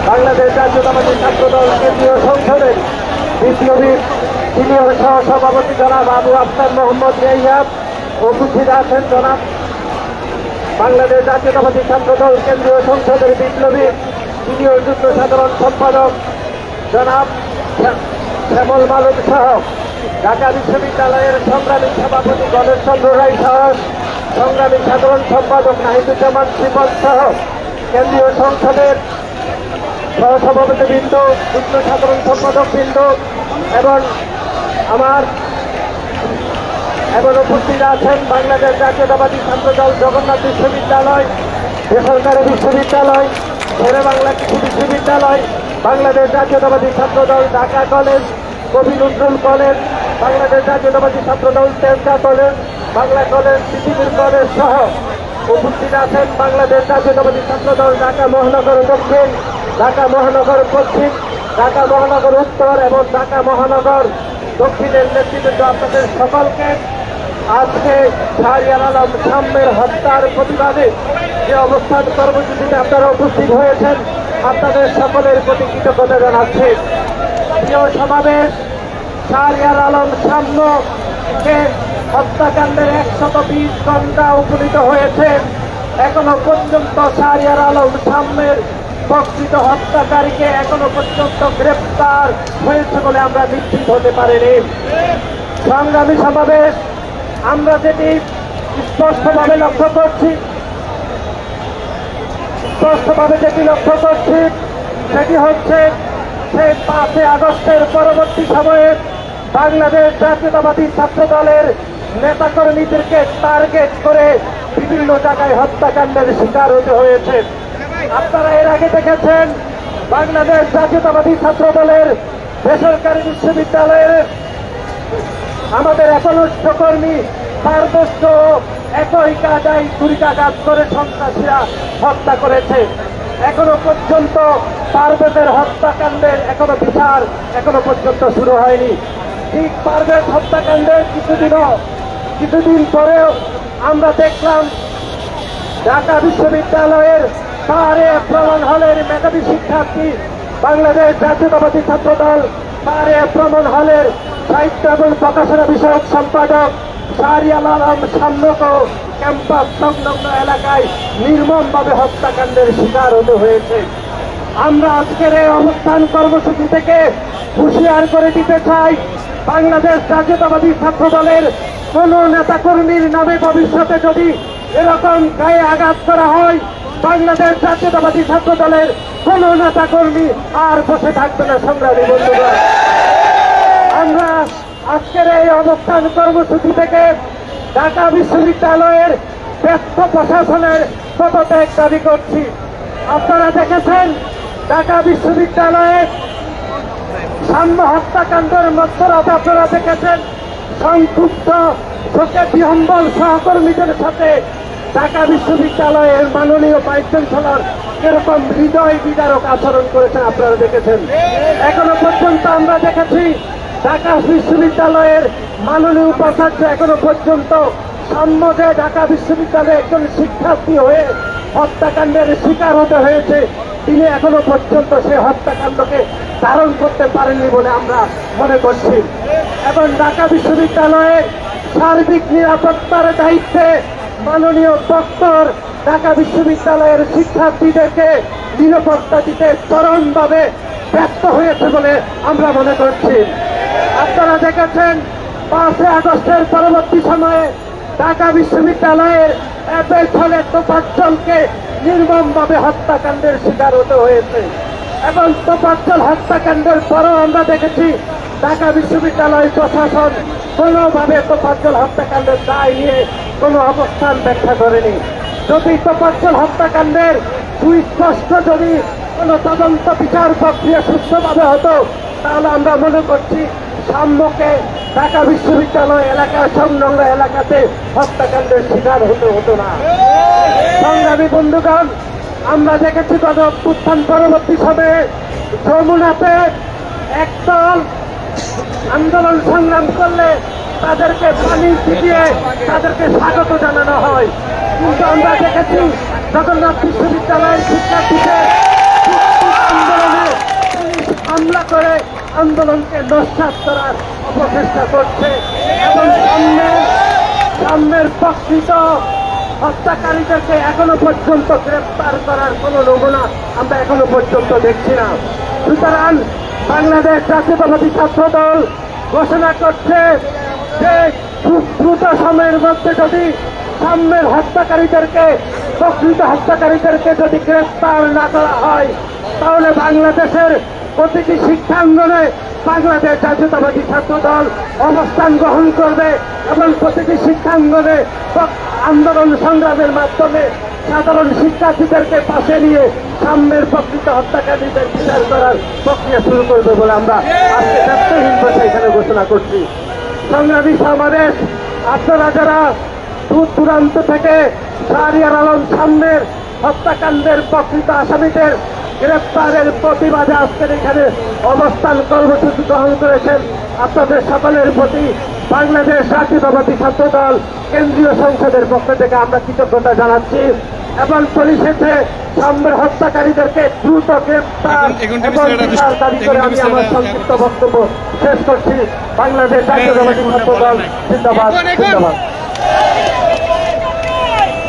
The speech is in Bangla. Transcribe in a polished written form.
বাংলাদেশ জাতীয়তাবাদী ছাত্রদল কেন্দ্রীয় সংসদের বিপ্লবী সিনিয়র সহসভাপতি জনাব আবু আফতার মোহাম্মদ রিয়াদ, উপস্থিত আছেন জনাব বাংলাদেশ জাতীয়তাবাদী ছাত্রদল কেন্দ্রীয় সংসদের বিপ্লবী সিনিয়র যুগ্ম সাধারণ সম্পাদক জনাব শ্যামল মালুক সহ ঢাকা বিশ্ববিদ্যালয়ের সংগ্রামী সভাপতি গণেশ চন্দ্র রায় সহ সংগ্রামী সাধারণ সম্পাদক নাহিদুজ্জামান শ্রীপদ সহ কেন্দ্রীয় সংসদের সহসভাপতিবৃন্দ, যুগ্ম সাধারণ সম্পাদকবৃন্দ এবং উপস্থিত আছেন বাংলাদেশ জাতীয়তাবাদী ছাত্রদল জগন্নাথ বিশ্ববিদ্যালয়, বেসরকারি বিশ্ববিদ্যালয়, শেরে বাংলা কৃষি বিশ্ববিদ্যালয়, বাংলাদেশ জাতীয়তাবাদী ছাত্রদল ঢাকা কলেজ, কবি নজরুল কলেজ, বাংলাদেশ জাতীয়তাবাদী ছাত্রদল তেজগাঁ কলেজ, বাংলা কলেজ, পৃথিবীর কলেজ সহ উপস্থিত আছেন বাংলাদেশ জাতীয়তাবাদী ছাত্রদল ঢাকা মহানগর দক্ষিণ, ঢাকা মহানগর পশ্চিম, ঢাকা মহানগর উত্তর এবং ঢাকা মহানগর দক্ষিণের নেতৃবৃন্দ। আপনাদের সকলকে আজকে শাহরিয়ার আলম সাম্যের হত্যার প্রতিবাদে যে অবস্থান কর্মসূচিতে আপনারা উপস্থিত হয়েছেন, আপনাদের সকলের প্রতি কৃতজ্ঞতা জানাচ্ছি। প্রিয় সমাবেশ, শাহরিয়ার আলম সাম্যকে হত্যাকাণ্ডের 120 ঘণ্টা উপনীত হয়েছে। এখনো পর্যন্ত শাহরিয়ার আলম সাম্যের প্রকৃত হত্যাকারীকে এখনো পর্যন্ত গ্রেপ্তার হয়েছে বলে আমরা নিশ্চিত হতে পারিনি। সংগ্রামী সমাবেশ, আমরা যেটি স্পষ্টভাবে লক্ষ্য করছি সেটি হচ্ছে সেই 5 আগস্টের পরবর্তী সময়ে বাংলাদেশ জাতীয়তাবাদী ছাত্র দলের নেতাকর্মীদেরকে টার্গেট করে বিভিন্ন জায়গায় হত্যাকাণ্ডের শিকার হতে হয়েছে। আপনারা এর আগে দেখেছেন বাংলাদেশ জাতীয়তাবাদী ছাত্র দলের বেসরকারি বিশ্ববিদ্যালয়ের আমাদের একনিষ্ঠ কর্মী পারদর্শ একই কাজায় ছুরিকাঘাত করে সন্ত্রাসীরা হত্যা করেছে। এখনো পর্যন্ত পারভেজের হত্যাকাণ্ডের বিচার এখনো পর্যন্ত শুরু হয়নি। ঠিক পারভেজ হত্যাকাণ্ডের কিছুদিন পরেও আমরা দেখলাম ঢাকা বিশ্ববিদ্যালয়ের পাহাড়ে প্রমাণ হলের মেধাবী শিক্ষার্থী বাংলাদেশ জাতীয়তাবাদী ছাত্রদল পাহাড়ে প্রমাণ হলের সাহিত্য এবং প্রকাশনা বিষয়ক সম্পাদক শাহরিয়ার আলম সাম্যকেও ক্যাম্পাস সংলগ্ন এলাকায় নির্মমভাবে হত্যাকাণ্ডের শিকার হতে হয়েছে। আমরা আজকের এই অবস্থান কর্মসূচি থেকে হুঁশিয়ার করে দিতে চাই, বাংলাদেশ জাতীয়তাবাদী ছাত্র দলের কোন নেতাকর্মীর নামে ভবিষ্যতে যদি এরকম গায়ে আঘাত করা হয়, বাংলাদেশ জাতীয়তাবাদী ছাত্র দলের কোন নেতাকর্মী আর বসে থাকবে না। সংগ্রামী বন্ধুগণ, আমরা আজকের এই অবস্থান কর্মসূচি থেকে ঢাকা বিশ্ববিদ্যালয়ের ব্যস্ত প্রশাসনের পদত্যাগ দাবি করছি। আপনারা দেখেছেন ঢাকা বিশ্ববিদ্যালয়ে সাম্য হত্যাকাণ্ডের মধ্যরাত আপনারা দেখেছেন সংক্ষুব্ধ শোকে বিহম্বল সহকর্মীদের সাথে ঢাকা বিশ্ববিদ্যালয়ের মাননীয় ভাইস চ্যান্সেলর এরকম হৃদয় বিদারক আচরণ করেছেন, আপনারা দেখেছেন। এখনো পর্যন্ত আমরা দেখেছি ঢাকা বিশ্ববিদ্যালয়ের মাননীয় উপাচার্য এখনো পর্যন্ত সাম্যে ঢাকা বিশ্ববিদ্যালয়ে একজন শিক্ষার্থী হয়ে হত্যাকাণ্ডের শিকার হতে হয়েছে, তিনি এখনো পর্যন্ত সে হত্যাকাণ্ডকে ধারণ করতে পারেননি বলে আমরা মনে করছি। এবং ঢাকা বিশ্ববিদ্যালয়ের সার্বিক নিরাপত্তার দায়িত্বে মাননীয় প্রক্টর ঢাকা বিশ্ববিদ্যালয়ের শিক্ষার্থীদেরকে নিরাপত্তা দিতে চরমভাবে ব্যর্থ হয়েছে বলে আমরা মনে করছি। আপনারা দেখেছেন 5 আগস্টের পরবর্তী সময়ে ঢাকা বিশ্ববিদ্যালয়ের ছলে তোফাজ্জলকে নির্মমভাবে হত্যাকাণ্ডের শিকার হতে হয়েছে। এবং তোফাজ্জল হত্যাকাণ্ডের পরও আমরা দেখেছি ঢাকা বিশ্ববিদ্যালয় প্রশাসন কোনোভাবে তোফাজ্জল হত্যাকাণ্ডের দায় নিয়ে কোনো অবস্থান ব্যাখ্যা করেনি। যদি তোফাজ্জল হত্যাকাণ্ডের সুস্পষ্ট যদি কোনো তদন্ত বিচার প্রক্রিয়া সুস্থভাবে হতো, তাহলে আমরা মনে করছি সাম্যকে ঢাকা বিশ্ববিদ্যালয় এলাকার সংলগ্ন এলাকাতে হত্যাকাণ্ডের শিকার হতে হতো না। সংগ্রামী বন্ধুগণ, আমরা দেখেছি গণ অভ্যুত্থান পরবর্তী সময়ে যমুনাতে একদল আন্দোলন সংগ্রাম করলে তাদেরকে পানি ছিটিয়ে তাদেরকে স্বাগত জানানো হয়, কিন্তু আমরা দেখেছি জগন্নাথ বিশ্ববিদ্যালয়ের শিক্ষার্থীদের আন্দোলনকে নস্যাৎ করার অপচেষ্টা করছে এবং সামনের প্রকৃত হত্যাকারীদেরকে এখনো পর্যন্ত গ্রেফতার করার কোনো নমুনা আমরা এখনো পর্যন্ত দেখছি না। সুতরাং বাংলাদেশ জাতীয়তাবাদী ছাত্র দল ঘোষণা করছে যে খুব দ্রুত সময়ের মধ্যে যদি সামনের হত্যাকারীদেরকে প্রকৃত হত্যাকারীদেরকে যদি গ্রেফতার না করা হয় তাহলে বাংলাদেশের প্রতিটি শিক্ষাঙ্গনে বাংলাদেশ জাতীয়তাবাদী ছাত্র দল অবস্থান গ্রহণ করবে এবং প্রতিটি শিক্ষাঙ্গনে আন্দোলন সংগ্রামের মাধ্যমে সাধারণ শিক্ষার্থীদেরকে পাশে নিয়ে সামনের প্রকৃত হত্যাকারীদের বিচার করার প্রক্রিয়া শুরু করবে বলে আমরা আজকে ব্যক্তিহীন ভাষায় এখানে ঘোষণা করছি। সংগ্রামী সমাবেশ, আপনারা যারা দূর দূরান্ত থেকে শাহরিয়ার আলম সামনের হত্যাকাণ্ডের প্রকৃত আসামিদের গ্রেপ্তারের প্রতিবাদে আজকের এখানে অবস্থান কর্মসূচি গ্রহণ করেছেন, আপনাদের সকলের প্রতি বাংলাদেশ জাতীয়তাবাদী ছাত্র দল কেন্দ্রীয় সংসদের পক্ষ থেকে আমরা কৃতজ্ঞতা জানাচ্ছি এবং পরিশেষে সামনের হত্যাকারীদেরকে দ্রুত গ্রেপ্তার এবং বিচার দাবি করে আমি আমার সংক্ষিপ্ত বক্তব্য শেষ করছি। বাংলাদেশ জাতীয়তাবাদী ছাত্র দল জিন্দাবাদ, জিন্দাবাদ।